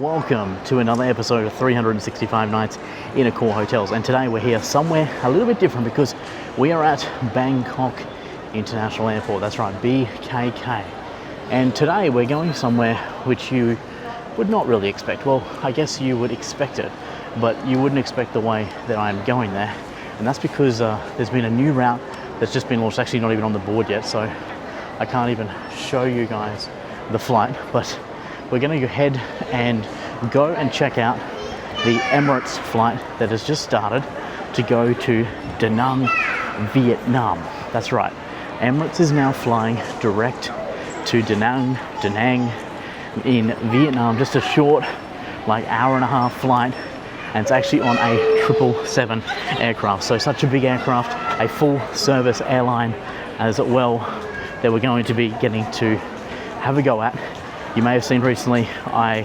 Welcome to another episode of 365 Nights in Accor Hotels, and today we're here somewhere a little bit different because we are at Bangkok International Airport. That's right, BKK. And today we're going somewhere which you would not really expect. Well, I guess you would expect it, but you wouldn't expect the way that I'm going there. And that's because there's been a new route that's just been launched, actually not even on the board yet, so I can't even show you guys the flight, but we're going to go ahead and go and check out the Emirates flight that has just started to go to DaNang, Vietnam. That's right, Emirates is now flying direct to DaNang in Vietnam, just a short like hour and a half flight, and it's actually on a 777 aircraft. So such a big aircraft, a full service airline as well, that we're going to be getting to have a go at. You may have seen recently I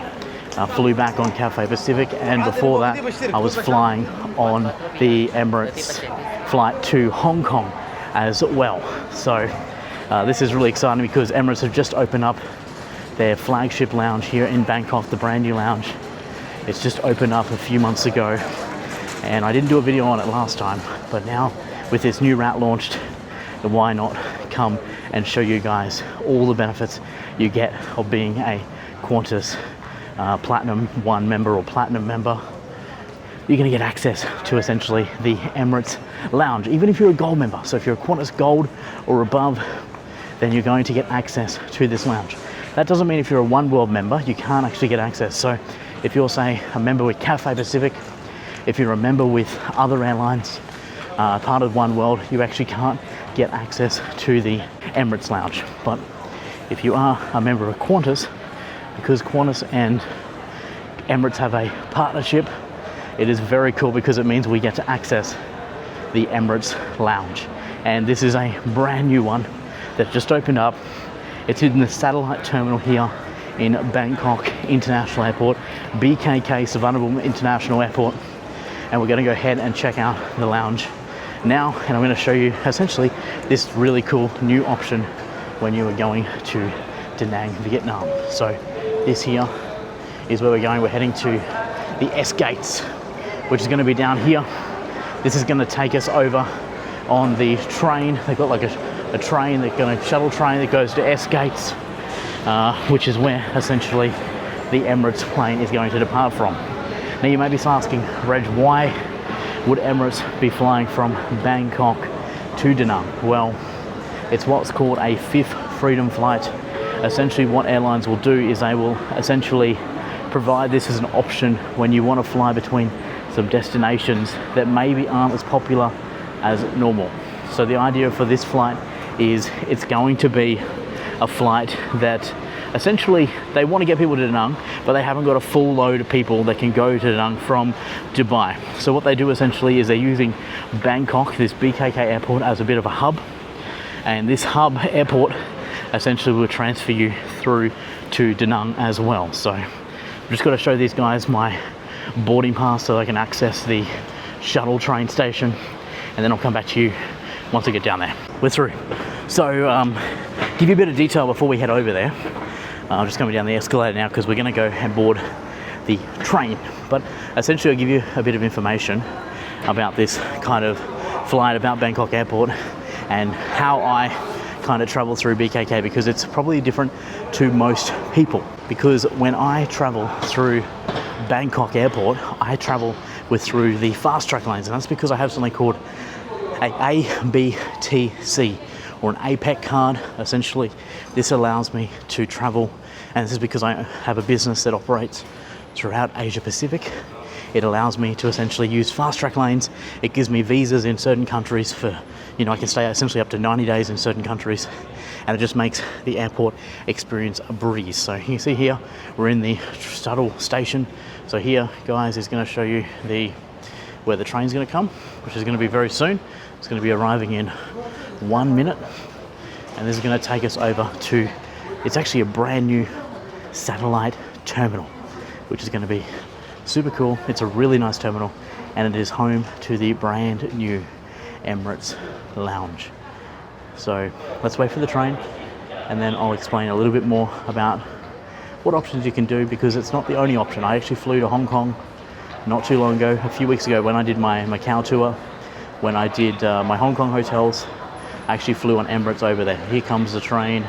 flew back on Cathay Pacific, and before that I was flying on the Emirates flight to Hong Kong as well. So this is really exciting because Emirates have just opened up their flagship lounge here in Bangkok, the brand new lounge. It's just opened up a few months ago, and I didn't do a video on it last time, but now with this new route launched, why not come and show you guys all the benefits you get of being a Qantas Platinum 1 member or Platinum member. You're going to get access to essentially the Emirates Lounge, even if you're a Gold member. So if you're a Qantas Gold or above, then you're going to get access to this lounge. That doesn't mean if you're a One World member, you can't actually get access. So if you're, say, a member with Cathay Pacific, if you're a member with other airlines, part of One World, you actually can't get access to the Emirates Lounge. But if you are a member of Qantas, because Qantas and Emirates have a partnership, it is very cool because it means we get to access the Emirates Lounge. And this is a brand new one that just opened up. It's in the satellite terminal here in Bangkok International Airport, BKK Suvarnabhumi International Airport. And we're going to go ahead and check out the lounge now, and I'm going to show you essentially this really cool new option when you are going to DaNang, Vietnam. So this here is where we're going. We're heading to the S gates, which is going to be down here. This is going to take us over on the train. They've got like a train, they're going to shuttle train that goes to S gates, which is where essentially the Emirates plane is going to depart from. Now you may be asking, Reg, why would Emirates be flying from Bangkok to DaNang? Well, it's what's called a fifth freedom flight. Essentially what airlines will do is they will essentially provide this as an option when you want to fly between some destinations that maybe aren't as popular as normal. So the idea for this flight is it's going to be a flight that essentially they want to get people to DaNang, but they haven't got a full load of people that can go to DaNang from Dubai. So what they do essentially is they're using Bangkok, this BKK airport, as a bit of a hub, and this hub airport essentially will transfer you through to DaNang as well. So I'm just got to show these guys my boarding pass so I can access the shuttle train station, and then I'll come back to you once I get down there. We're through. So give you a bit of detail before we head over there. I'm just coming down the escalator now because we're going to go and board the train. But essentially I'll give you a bit of information about this kind of flight, about Bangkok Airport, and how I kind of travel through BKK, because it's probably different to most people. Because when I travel through Bangkok Airport, I travel through the fast track lanes, and that's because I have something called a ABTC, or an APEC card. Essentially this allows me to travel, and this is because I have a business that operates throughout Asia Pacific. It allows me to essentially use fast track lanes. It gives me visas in certain countries for, I can stay essentially up to 90 days in certain countries, and it just makes the airport experience a breeze. So you can see here we're in the shuttle station. So here, guys, is going to show you where the train's going to come, which is going to be very soon. It's going to be arriving in 1 minute, and this is going to take us over to, it's actually a brand new satellite terminal, which is going to be super cool. It's a really nice terminal, and it is home to the brand new Emirates Lounge. So let's wait for the train, and then I'll explain a little bit more about what options you can do, because it's not the only option. I actually flew to Hong Kong not too long ago, a few weeks ago, when I did my Macau tour. When I did my Hong Kong hotels, I actually flew on Emirates over there. Here comes the train.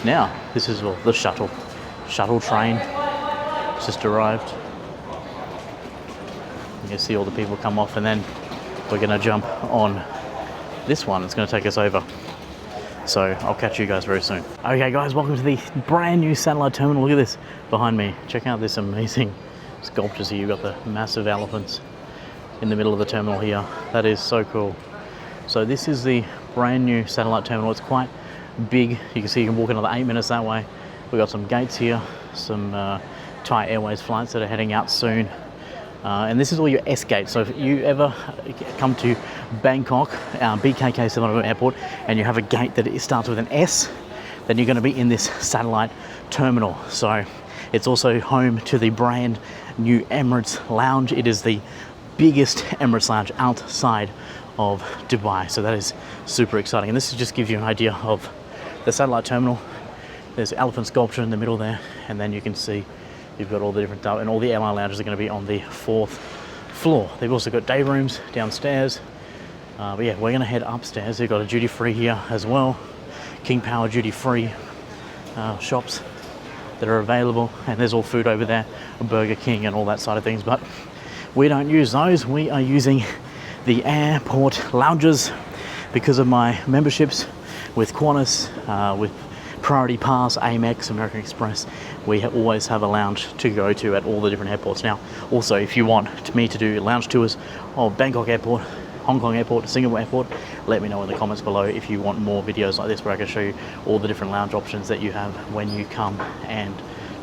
Now, this is the shuttle train. It's just arrived. You can see all the people come off, and then we're gonna jump on this one. It's gonna take us over. So I'll catch you guys very soon. Okay guys, welcome to the brand new satellite terminal. Look at this behind me. Check out this amazing sculptures here. You've got the massive elephants in the middle of the terminal here. That is so cool. So this is the brand new satellite terminal. It's quite big. You can see you can walk another 8 minutes that way. We've got some gates here, some Thai Airways flights that are heading out soon. And this is all your S gates. So if you ever come to Bangkok, BKK Suvarnabhumi Airport, and you have a gate that starts with an S, then you're going to be in this satellite terminal. So it's also home to the brand new Emirates Lounge. It is the biggest Emirates Lounge outside of Dubai. So that is super exciting. And this just gives you an idea of the satellite terminal. There's elephant sculpture in the middle there, and then you can see you've got all the different, and all the airline lounges are going to be on the 4th floor. They've also got day rooms downstairs. But yeah, we're going to head upstairs. They've got a duty free here as well. King Power duty free shops that are available. And there's all food over there, a Burger King and all that side of things. But we don't use those. We are using the airport lounges because of my memberships with Qantas, with Priority Pass, Amex, American Express. We always have a lounge to go to at all the different airports. Now, also, if you want me to do lounge tours of Bangkok Airport, Hong Kong Airport, Singapore Airport, let me know in the comments below if you want more videos like this where I can show you all the different lounge options that you have when you come and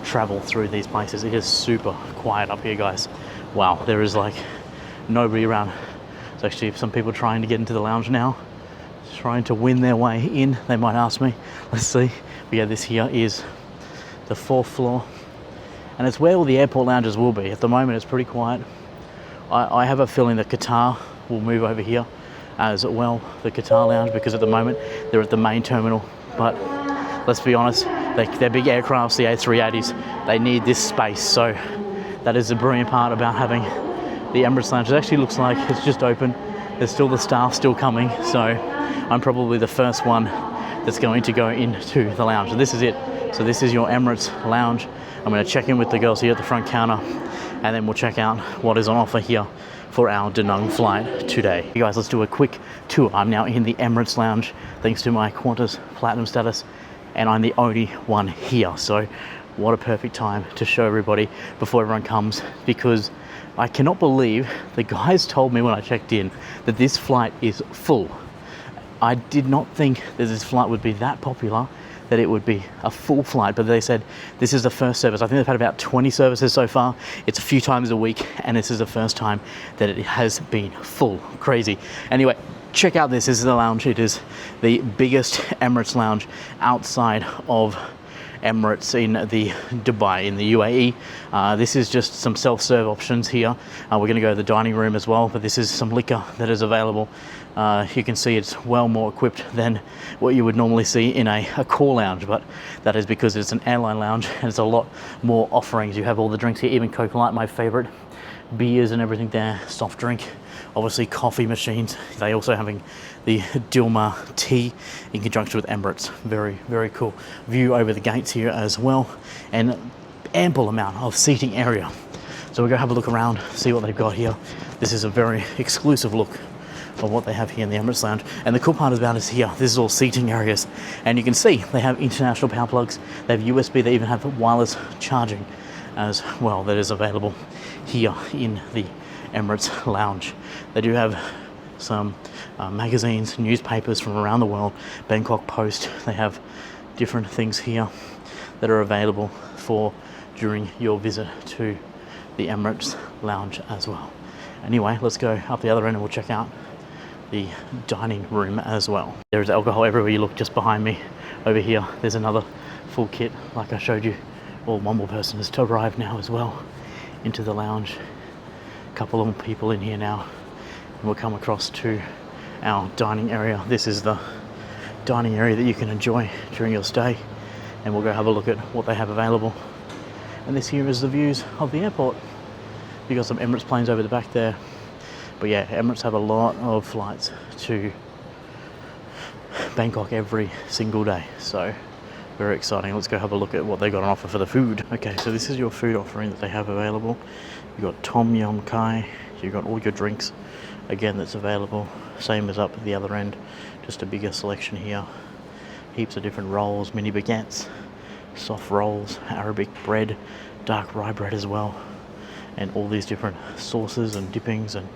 travel through these places. It is super quiet up here, guys. Wow, there is like nobody around. There's actually some people trying to get into the lounge now, trying to win their way in. They might ask me. Let's see. But yeah, this here is the 4th floor, and it's where all the airport lounges will be. At the moment, it's pretty quiet. I have a feeling that Qatar will move over here as well, the Qatar lounge, because at the moment they're at the main terminal. But let's be honest, they're big aircrafts, the A380s. They need this space. So that is the brilliant part about having the Emirates Lounge. It actually looks like it's just open. There's still the staff still coming. So I'm probably the first one that's going to go into the lounge. And this is it. So this is your Emirates Lounge. I'm going to check in with the girls here at the front counter, and then we'll check out what is on offer here for our DaNang flight today. You guys, let's do a quick tour. I'm now in the Emirates Lounge thanks to my Qantas Platinum status, and I'm the only one here. So what a perfect time to show everybody before everyone comes, because I cannot believe the guys told me when I checked in that this flight is full. I did not think that this flight would be that popular, that it would be a full flight, but they said this is the first service. I think they've had about 20 services so far. It's a few times a week, and this is the first time that it has been full. Crazy. Anyway, check out this. This is the lounge. It is the biggest Emirates lounge outside of Emirates in the Dubai, in the UAE. This is just some self-serve options here. We're going to go to the dining room as well, but this is some liquor that is available. You can see it's well more equipped than what you would normally see in a core lounge, but that is because it's an airline lounge and it's a lot more offerings. You have all the drinks here, even Coke Light, my favorite, beers and everything there, soft drink, obviously coffee machines. They also having the Dilmah tea in conjunction with Emirates. Very, very cool view over the gates here as well, and ample amount of seating area. So we're gonna have a look around, see what they've got here. This is a very exclusive look of what they have here in the Emirates Lounge. And the cool part about it is here, this is all seating areas. And you can see they have international power plugs, they have USB, they even have wireless charging as well that is available here in the Emirates Lounge. They do have some magazines, newspapers from around the world, Bangkok Post. They have different things here that are available for during your visit to the Emirates Lounge as well. Anyway, let's go up the other end and we'll check out the dining room as well. There's alcohol everywhere you look. Just behind me over here there's another full kit like I showed you. Well, one more person has arrived now as well into the lounge. A couple of people in here now, and we'll come across to our dining area. This is the dining area that you can enjoy during your stay, and we'll go have a look at what they have available And this here is the views of the airport. You got some Emirates planes over the back there. But yeah, Emirates have a lot of flights to Bangkok every single day. So very exciting. Let's go have a look at what they got on offer for the food. Okay, so this is your food offering that they have available. You've got Tom Yum Kai. You've got all your drinks, again, that's available. Same as up at the other end, just a bigger selection here. Heaps of different rolls, mini baguettes, soft rolls, Arabic bread, dark rye bread as well, and all these different sauces and dippings and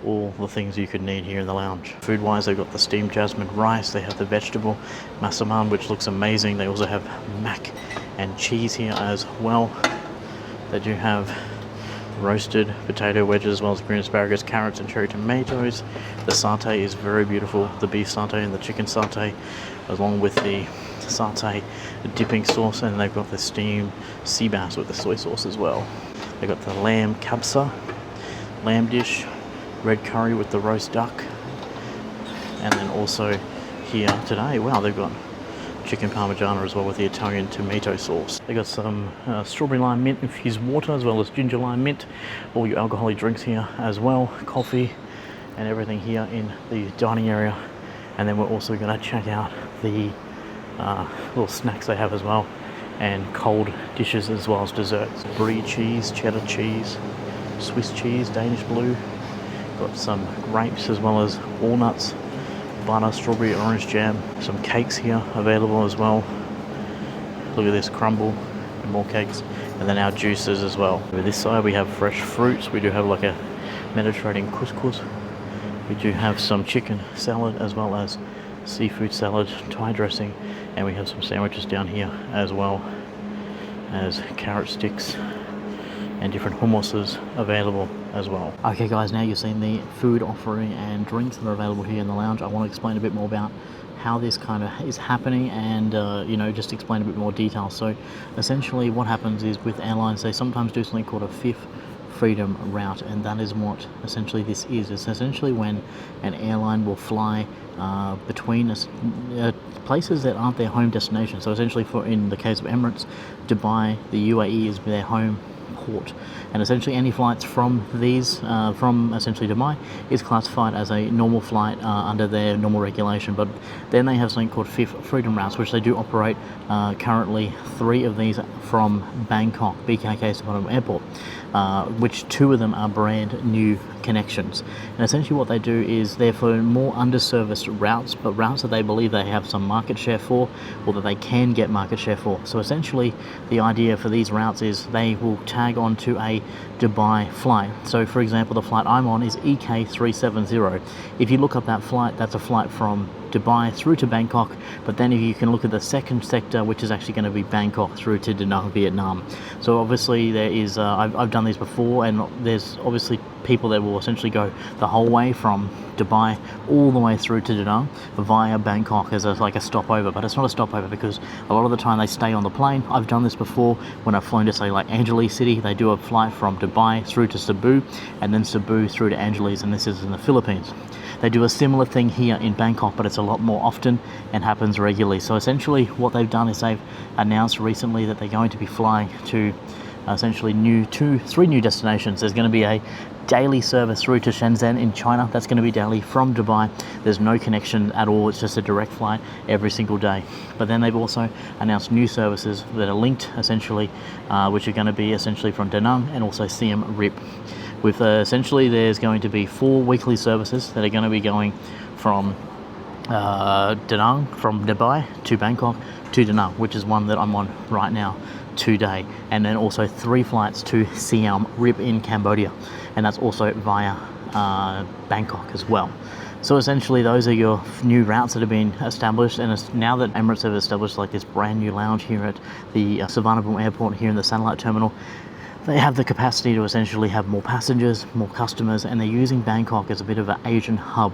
all the things you could need here in the lounge. Food wise, they've got the steamed jasmine rice, they have the vegetable massaman, which looks amazing. They also have mac and cheese here as well. They do have roasted potato wedges as well as green asparagus, carrots and cherry tomatoes. The satay is very beautiful, the beef satay and the chicken satay, along with the satay dipping sauce, and they've got the steamed sea bass with the soy sauce as well. They've got the lamb kabsa, lamb dish, red curry with the roast duck, and then also here today, wow, they've got chicken parmigiana as well with the Italian tomato sauce. They got some strawberry lime mint infused water as well as ginger lime mint. All your alcoholic drinks here as well, coffee and everything here in the dining area. And then we're also going to check out the little snacks they have as well, and cold dishes as well as desserts. Brie cheese, cheddar cheese, Swiss cheese, Danish blue. Got some grapes as well as walnuts, butter, strawberry, orange jam. Some cakes here available as well. Look at this, crumble and more cakes. And then our juices as well. Over this side we have fresh fruits. We do have like a Mediterranean couscous. We do have some chicken salad as well as seafood salad, Thai dressing, and we have some sandwiches down here as well as carrot sticks and different hummuses available as well. Okay guys, now you've seen the food offering and drinks that are available here in the lounge. I want to explain a bit more about how this kind of is happening and you know, just explain a bit more detail. So essentially what happens is with airlines, they sometimes do something called a fifth freedom route, and that is what essentially this is. It's essentially when an airline will fly between places that aren't their home destination. So essentially, for in the case of Emirates, Dubai, the UAE is their home port, and essentially any flights from these from essentially Dubai is classified as a normal flight under their normal regulation. But then they have something called fifth freedom routes, which they do operate currently 3 of these from Bangkok BKK Suvarnabhumi Airport, which 2 of them are brand new connections. And essentially what they do is they're for more underserviced routes, but routes that they believe they have some market share for, or that they can get market share for. So essentially the idea for these routes is they will tag onto a Dubai flight. So for example, the flight I'm on is EK370. If you look up that flight, that's a flight from Dubai through to Bangkok, but then if you can look at the second sector, which is actually going to be Bangkok through to DaNang, Vietnam. So obviously there is, I've done these before, and there's obviously people that will essentially go the whole way from Dubai all the way through to DaNang via Bangkok as like a stopover, but it's not a stopover because a lot of the time they stay on the plane. I've done this before when I've flown to say like Angeles City. They do a flight from Dubai through to Cebu, and then Cebu through to Angeles, and this is in the Philippines. They do a similar thing here in Bangkok, but it's a lot more often and happens regularly. So essentially what they've done is they've announced recently that they're going to be flying to essentially 3 new destinations. There's going to be a daily service through to Shenzhen in China. That's going to be daily from Dubai. There's no connection at all. It's just a direct flight every single day. But then they've also announced new services that are linked essentially, which are going to be essentially from DaNang and also Siem Reap. With essentially there's going to be 4 weekly services that are going to be going from DaNang, from Dubai to Bangkok to DaNang, which is one that I'm on right now today, and then also 3 flights to Siem Reap in Cambodia, and that's also via Bangkok as well. So essentially those are your new routes that have been established, and it's now that Emirates have established like this brand new lounge here at the Suvarnabhumi airport here in the satellite terminal, they have the capacity to essentially have more passengers, more customers, and they're using Bangkok as a bit of an Asian hub,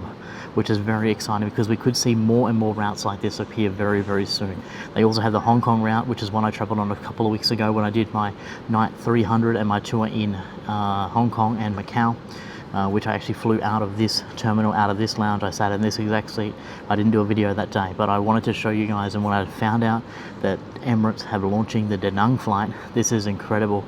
which is very exciting because we could see more and more routes like this appear very, very soon. They also have the Hong Kong route, which is one I travelled on a couple of weeks ago when I did my night 300 and my tour in Hong Kong and Macau. which I actually flew out of this terminal, out of this lounge. I sat in this exact seat. I didn't do a video that day, but I wanted to show you guys. And when I found out that Emirates have launching the DaNang flight, this is incredible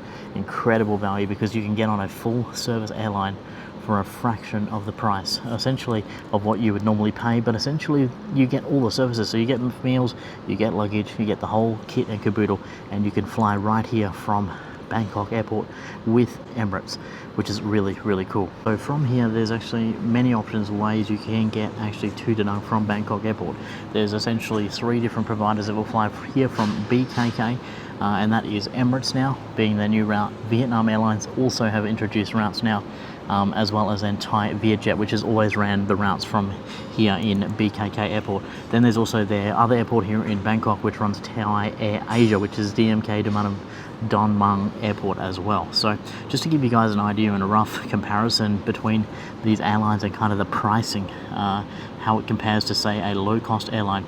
value, because you can get on a full service airline for a fraction of the price, essentially, of what you would normally pay. But essentially you get all the services, so you get meals, you get luggage, you get the whole kit and caboodle, and you can fly right here from Bangkok airport with Emirates, which is really cool. So from here there's actually many options, ways you can get actually to DaNang from Bangkok airport. There's essentially 3 different providers that will fly here from BKK, and that is Emirates now being their new route. Vietnam Airlines also have introduced routes now, as well as then Thai Vietjet, which has always ran the routes from here in BKK airport. Then there's also their other airport here in Bangkok, which runs Thai Air Asia, which is DMK DaNang airport as well. So just to give you guys an idea and a rough comparison between these airlines and kind of the pricing, how it compares to, say, a low-cost airline.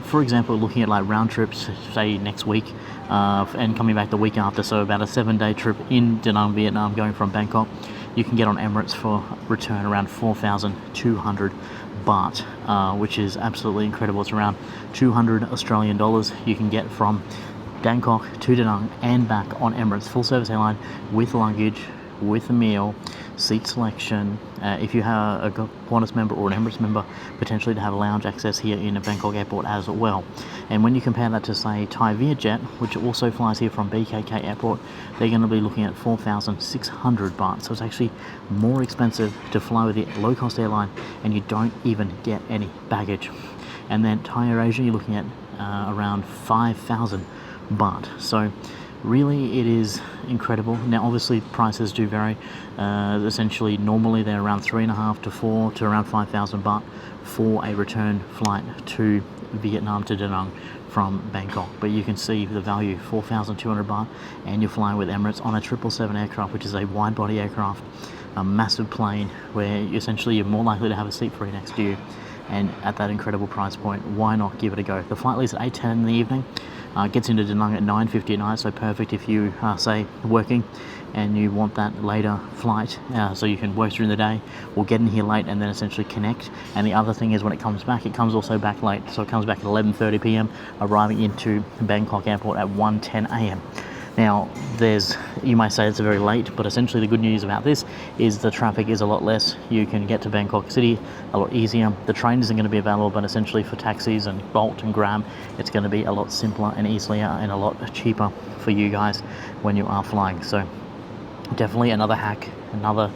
For example, looking at like round trips, say next week, and coming back the week after, so about a 7-day trip in DaNang, Vietnam, going from Bangkok, you can get on Emirates for return around 4,200 baht, which is absolutely incredible. It's around 200 Australian dollars you can get from Bangkok to DaNang and back on Emirates, full service airline, with luggage, with a meal, seat selection. If you have a Qantas member or an Emirates member, potentially to have lounge access here in Bangkok airport as well. And when you compare that to, say, Thai Vietjet, which also flies here from BKK airport, they're going to be looking at 4,600 baht. So it's actually more expensive to fly with the low-cost airline, and you don't even get any baggage. And then Thai Air Asia, you're looking at around 5,000 baht. So really it is incredible. Now obviously prices do vary. Essentially normally they're around 3.5 to 4 to around 5,000 baht for a return flight to Vietnam, to DaNang from Bangkok. But you can see the value, 4,200 baht, and you're flying with Emirates on a 777 aircraft, which is a wide body aircraft, a massive plane where essentially you're more likely to have a seat free next to you. And at that incredible price point, why not give it a go? The flight leaves at 8:10 in the evening, gets into DaNang at 9:50 at night, so perfect if you are, say, working and you want that later flight, so you can work during the day or get in here late and then essentially connect. And the other thing is, when it comes back, it comes also back late, so it comes back at 11:30 p.m, arriving into Bangkok airport at 1:10 a.m. Now, you might say it's very late, but essentially the good news about this is the traffic is a lot less. You can get to Bangkok City a lot easier. The train isn't going to be available, but essentially for taxis and Bolt and Grab, it's going to be a lot simpler and easier and a lot cheaper for you guys when you are flying. So definitely another hack, another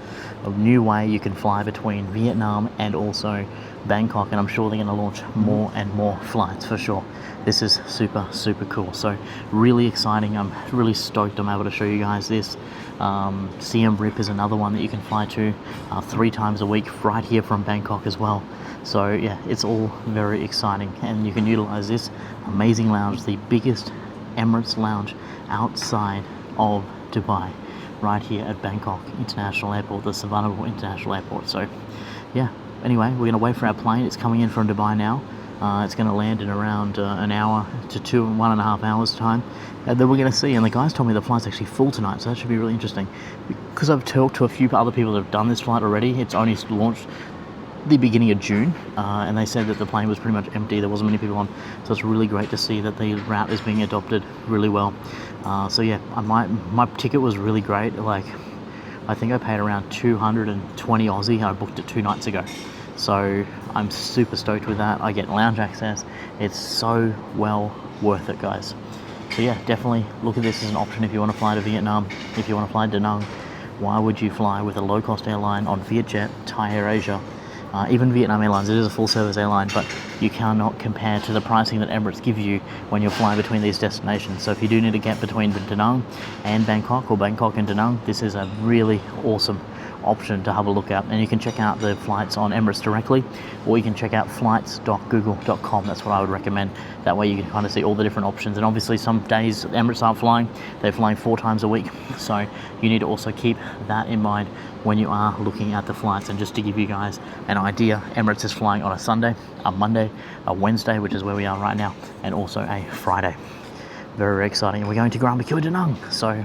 new way you can fly between Vietnam and also Bangkok, and I'm sure they're going to launch more and more flights for sure. This is super cool, so really exciting. I'm really stoked I'm able to show you guys this. Siem Reap is another one that you can fly to 3 times a week right here from Bangkok as well. So yeah, it's all very exciting, and you can utilize this amazing lounge, the biggest Emirates lounge outside of Dubai, right here at Bangkok International Airport, the Suvarnabhumi International Airport. So yeah, anyway, we're going to wait for our plane. It's coming in from Dubai now. It's going to land in around an hour to 1.5 hours time, and then we're going to see. And the guys told me the flight's actually full tonight, so that should be really interesting. Because I've talked to a few other people that have done this flight already. It's only launched the beginning of June, and they said that the plane was pretty much empty. There wasn't many people on, so it's really great to see that the route is being adopted really well. So yeah, my ticket was really great. Like, I think I paid around 220 Aussie. I booked it 2 nights ago. So I'm super stoked with that. I get lounge access. It's so well worth it, guys. So yeah, definitely look at this as an option if you want to fly to Vietnam, if you want to fly to DaNang. Why would you fly with a low-cost airline on Vietjet, Thai Air Asia, even Vietnam Airlines? It is a full-service airline, but you cannot compare to the pricing that Emirates gives you when you're flying between these destinations. So if you do need to get between DaNang and Bangkok, or Bangkok and DaNang, this is a really awesome option to have a look at. And you can check out the flights on Emirates directly, or you can check out flights.google.com. That's what I would recommend. That way you can kind of see all the different options. And obviously some days Emirates aren't flying, they're flying 4 times a week, so you need to also keep that in mind when you are looking at the flights. And just to give you guys an idea, Emirates is flying on a Sunday, a Monday, a Wednesday, which is where we are right now, and also a Friday. Very exciting. And we're going to Grand DaNang, so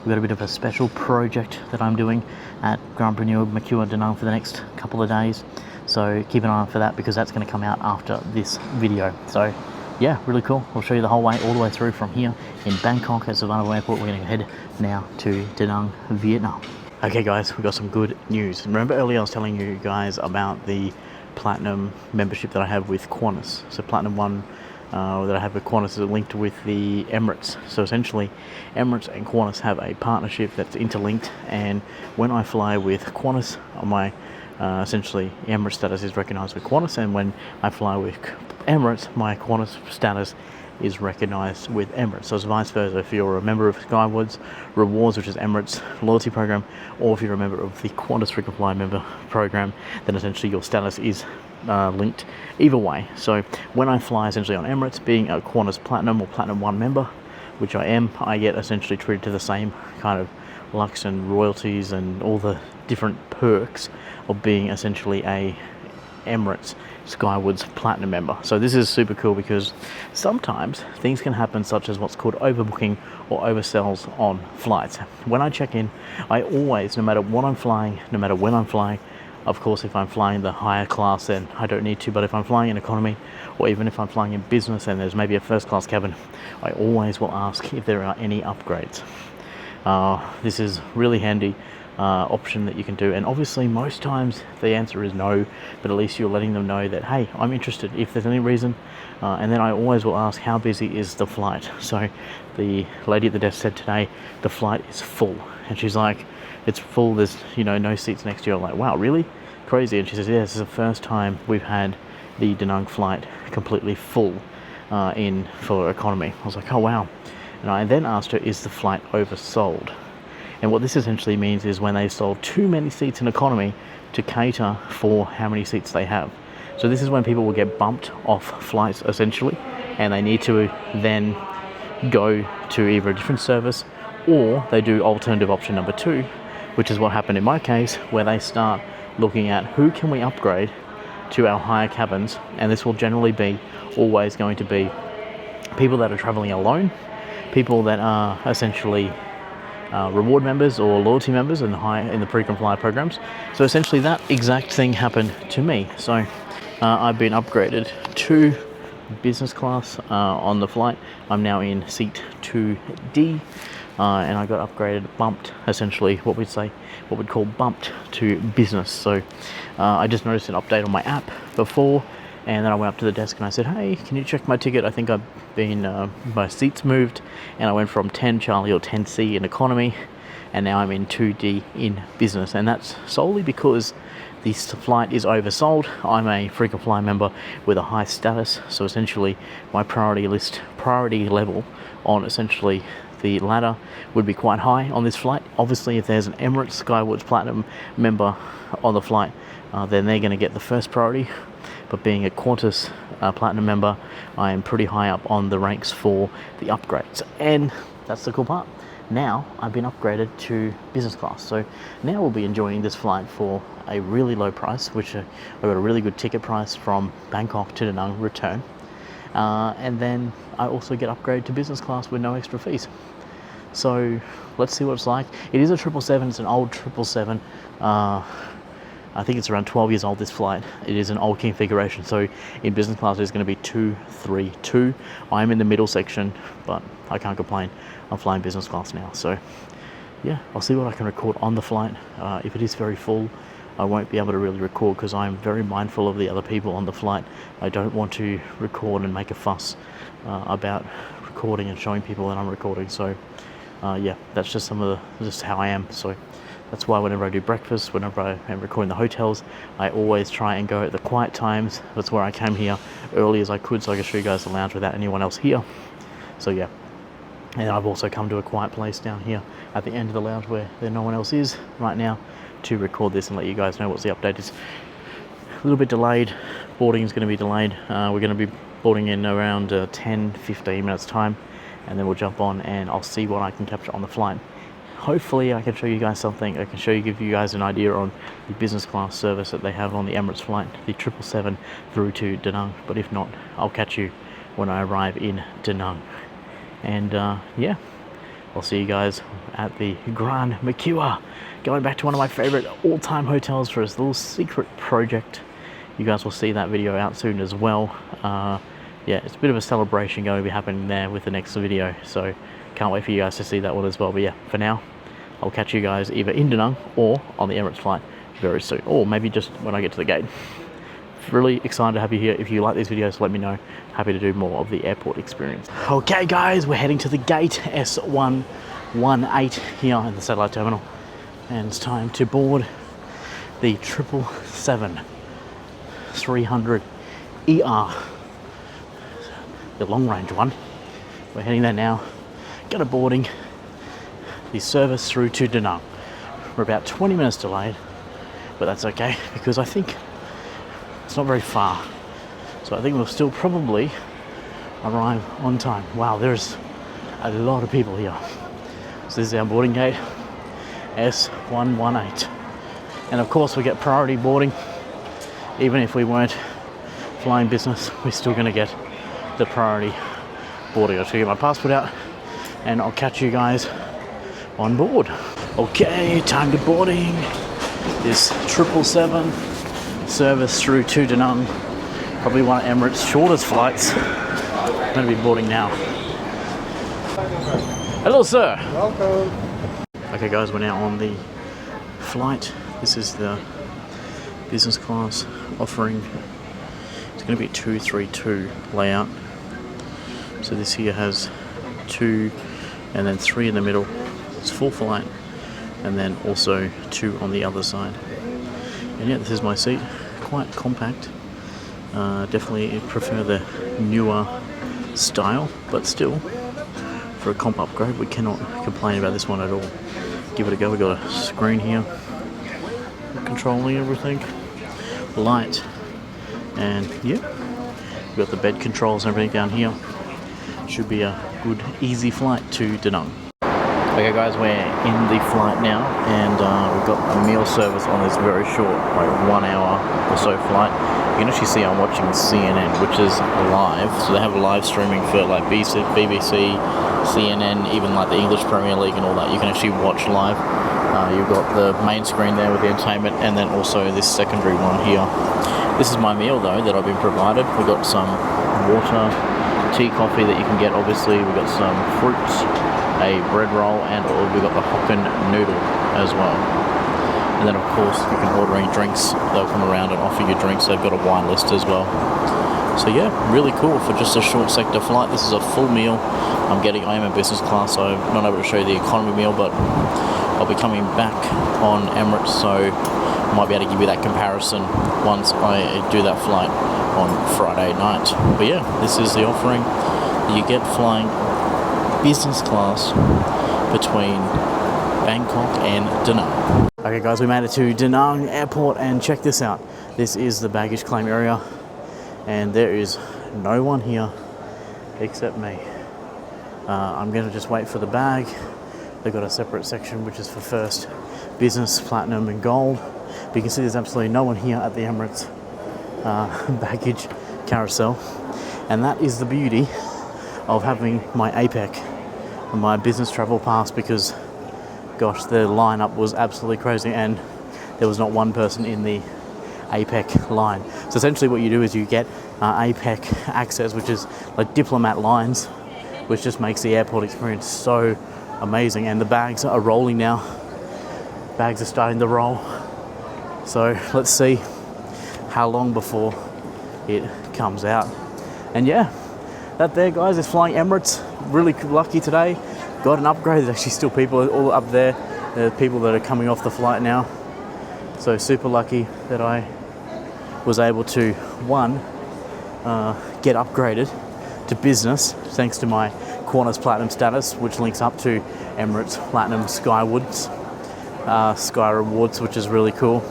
We've got a bit of a special project that I'm doing at Grand Preneur Mercure DaNang for the next couple of days. So keep an eye out for that, because that's going to come out after this video. So yeah, really cool. I'll show you the whole way, all the way through from here in Bangkok at Suvarnabhumi Airport. We're going to head now to DaNang, Vietnam. Okay guys, we've got some good news. Remember earlier I was telling you guys about the Platinum membership that I have with Qantas. So Platinum 1 that I have with Qantas is linked with the Emirates. So essentially Emirates and Qantas have a partnership that's interlinked, and when I fly with Qantas, my essentially Emirates status is recognised with Qantas, and when I fly with Emirates, my Qantas status is recognised with Emirates. So it's vice versa. If you're a member of Skywards Rewards, which is Emirates loyalty program, or if you're a member of the Qantas frequent flyer member program, then essentially your status is linked either way. So when I fly essentially on Emirates, being a Qantas Platinum or Platinum 1 member, which I am, I get essentially treated to the same kind of lux and royalties and all the different perks of being essentially a Emirates Skywards Platinum member. So this is super cool, because sometimes things can happen, such as what's called overbooking or oversells on flights. When I check in, I always, no matter what I'm flying, no matter when I'm flying, of course if I'm flying the higher class then I don't need to, but if I'm flying in economy, or even if I'm flying in business and there's maybe a first class cabin, I always will ask if there are any upgrades. This is really handy option that you can do, and obviously most times the answer is no, but at least you're letting them know that, hey, I'm interested if there's any reason. And then I always will ask, how busy is the flight? So the lady at the desk said today the flight is full, and she's like, it's full, there's no seats next to you. I'm like, wow, really? Crazy. And she says, yeah, this is the first time we've had the DaNang flight completely full in for economy. I was like, oh wow. And I then asked her, is the flight oversold? And what this essentially means is when they sold too many seats in economy to cater for how many seats they have. So this is when people will get bumped off flights essentially, and they need to then go to either a different service, or they do alternative option number 2, which is what happened in my case, where they start looking at who can we upgrade to our higher cabins. And this will generally be always going to be people that are traveling alone, people that are essentially reward members or loyalty members in the frequent flyer programs. So essentially that exact thing happened to me. So I've been upgraded to business class on the flight. I'm now in seat 2D, and I got upgraded, bumped, essentially what we'd call bumped to business. So I just noticed an update on my app before, and then I went up to the desk and I said, hey, can you check my ticket? I think I've been, my seats moved, and I went from 10 Charlie or 10C in economy, and now I'm in 2D in business. And that's solely because this flight is oversold. I'm a frequent flyer member with a high status, so essentially my priority level on essentially the ladder would be quite high on this flight. Obviously if there's an Emirates Skywards Platinum member on the flight, then they're going to get the first priority. But being a Qantas Platinum member, I am pretty high up on the ranks for the upgrades. And that's the cool part. Now I've been upgraded to business class. So now we'll be enjoying this flight for a really low price, which I got a really good ticket price from Bangkok to DaNang return. And then I also get upgraded to business class with no extra fees. So let's see what it's like. It is a 777, it's an old 777. I think it's around 12 years old, this flight. It is an old configuration. So in business class, there's going to be 232. I'm in the middle section, but I can't complain. I'm flying business class now. So yeah, I'll see what I can record on the flight. If it is very full, I won't be able to really record because I'm very mindful of the other people on the flight. I don't want to record and make a fuss about recording and showing people that I'm recording. So yeah, that's just just how I am. So that's why whenever I do breakfast, whenever I am recording the hotels, I always try and go at the quiet times. That's where I came here early as I could, so I could show you guys the lounge without anyone else here. So yeah, and I've also come to a quiet place down here at the end of the lounge where no one else is right now to record this and let you guys know what the update is. A little bit delayed, boarding is going to be delayed. We're going to be boarding in around 10-15 minutes time, and then we'll jump on and I'll see what I can capture on the flight. Hopefully I can show you guys something. I can give you guys an idea on the business class service that they have on the Emirates flight, the 777 through to DaNang. But if not, I'll catch you when I arrive in DaNang. And yeah, I'll see you guys at the Grand Mercure. Going back to one of my favorite all-time hotels for this little secret project. You guys will see that video out soon as well. Yeah, it's a bit of a celebration going to be happening there with the next video, so can't wait for you guys to see that one as well. But yeah, for now, I'll catch you guys either in DaNang or on the Emirates flight very soon, or maybe just when I get to the gate. Really excited to have you here. If you like these videos, let me know. Happy to do more of the airport experience. Okay guys, we're heading to the gate S118 here in the satellite terminal, and it's time to board the 777-300 ER, the long range one. We're heading there now. Got a boarding the service through to DaNang. We're about 20 minutes delayed, but that's okay because I think it's not very far. So I think we'll still probably arrive on time. Wow, there's a lot of people here. So this is our boarding gate, S118. And of course we get priority boarding. Even if we weren't flying business, we're still gonna get the priority boarding. I'll get my passport out and I'll catch you guys on board. Okay, time to boarding this 777 service through to DaNang. Probably one of Emirates' shortest flights. I'm going to be boarding now. Hello, sir. Welcome. Okay, guys, we're now on the flight. This is the business class offering. It's going to be a 232 layout. So this here has 2 and then 3 in the middle. It's full flight, and then also 2 on the other side. And yeah, this is my seat. Quite compact. Definitely prefer the newer style, but still, for a comp upgrade, we cannot complain about this one at all. Give it a go. We got a screen here, controlling everything, light, and yeah, we got the bed controls and everything down here. Should be a good, easy flight to DaNang. Okay guys, we're in the flight now, and we've got a meal service on this very short, like 1 hour or so flight. You can actually see I'm watching CNN, which is live. So they have live streaming for like BBC, CNN, even like the English Premier League and all that. You can actually watch live. You've got the main screen there with the entertainment, and then also this secondary one here. This is my meal though that I've been provided. We've got some water, tea, coffee that you can get obviously. We've got some fruits, a bread roll, and we've got the Hokkien noodle as well. And then of course you can order any drinks. They'll come around and offer you drinks. They've got a wine list as well. So yeah, really cool for just a short sector flight. This is a full meal. I am in business class, so I'm not able to show you the economy meal, but I'll be coming back on Emirates, so I might be able to give you that comparison once I do that flight on Friday night. But yeah, this is the offering that you get flying business class between Bangkok and DaNang. Okay guys, we made it to DaNang airport, and check this out. This is the baggage claim area, and there is no one here except me. I'm going to just wait for the bag. They've got a separate section which is for first, business, platinum and gold. But you can see there's absolutely no one here at the Emirates baggage carousel, and that is the beauty of having my APEC and my business travel pass, because gosh, the lineup was absolutely crazy and there was not one person in the APEC line. So essentially what you do is you get APEC access, which is like diplomat lines, which just makes the airport experience so amazing. And the bags are rolling now. Bags are starting to roll. So let's see how long before it comes out. And yeah, that there guys is flying Emirates. Really lucky today. Got an upgrade. There's actually still people all up there. There are people that are coming off the flight now. So super lucky that I was able to, one, get upgraded to business thanks to my Qantas Platinum status, which links up to Emirates Platinum Sky Rewards, which is really cool.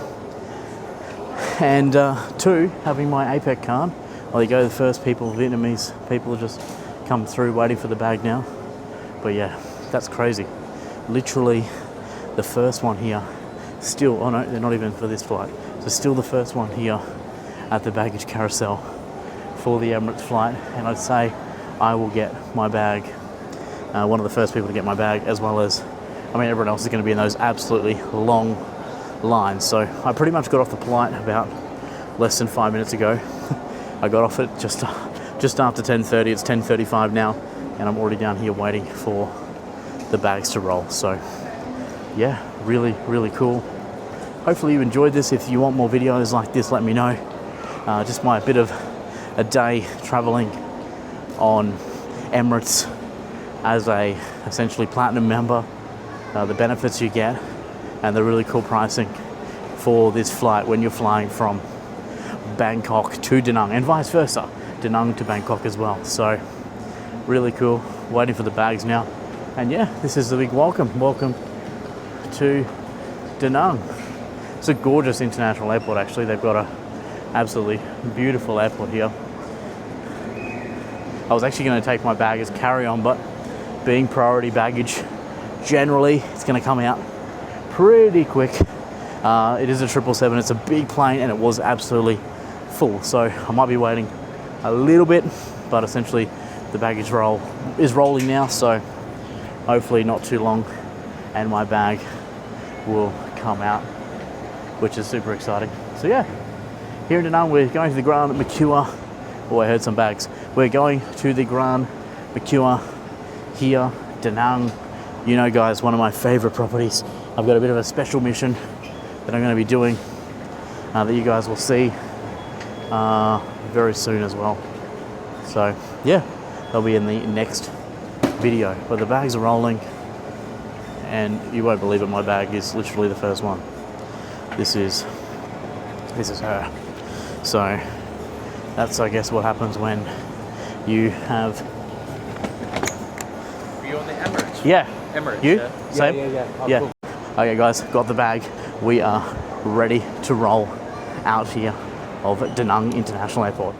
And two, having my APEC card. Well, you go, the first people, Vietnamese people, just come through waiting for the bag now. But yeah, that's crazy. Literally the first one here. Still, oh no, they're not even for this flight. So still the first one here at the baggage carousel for the Emirates flight. And I'd say I will get my bag one of the first people to get my bag, as well as, I mean, everyone else is going to be in those absolutely long lines. So I pretty much got off the flight about less than 5 minutes ago. I got off it just after 10:30. It's 10:35 now, and I'm already down here waiting for the bags to roll. So yeah, really, really cool. Hopefully you enjoyed this. If you want more videos like this, let me know. Just my bit of a day traveling on Emirates as a essentially platinum member, the benefits you get, and the really cool pricing for this flight when you're flying from Bangkok to DaNang, and vice versa, DaNang to Bangkok as well. So really cool. Waiting for the bags now, and yeah, this is the big welcome to DaNang. It's a gorgeous international airport. Actually, they've got a absolutely beautiful airport here. I was actually going to take my bag as carry-on, but being priority baggage, generally it's going to come out pretty quick. It is a 777. It's a big plane, and it was absolutely full, so I might be waiting a little bit, but essentially the baggage roll is rolling now, so hopefully not too long and my bag will come out, which is super exciting. So yeah, here in DaNang we're going to the Grand Mercure. Oh, I heard some bags. We're going to the Grand Mercure here, DaNang. You know, guys, one of my favorite properties. I've got a bit of a special mission that I'm going to be doing that you guys will see very soon as well. So yeah, they'll be in the next video. But the bags are rolling, and you won't believe it, my bag is literally the first one. This is her. So that's, I guess, what happens when you have... Are you on the Emirates? Yeah. Emirates, you? yeah? Same? Yeah. Oh, yeah. cool. Okay, guys, got the bag. We are ready to roll out here of DaNang International Airport.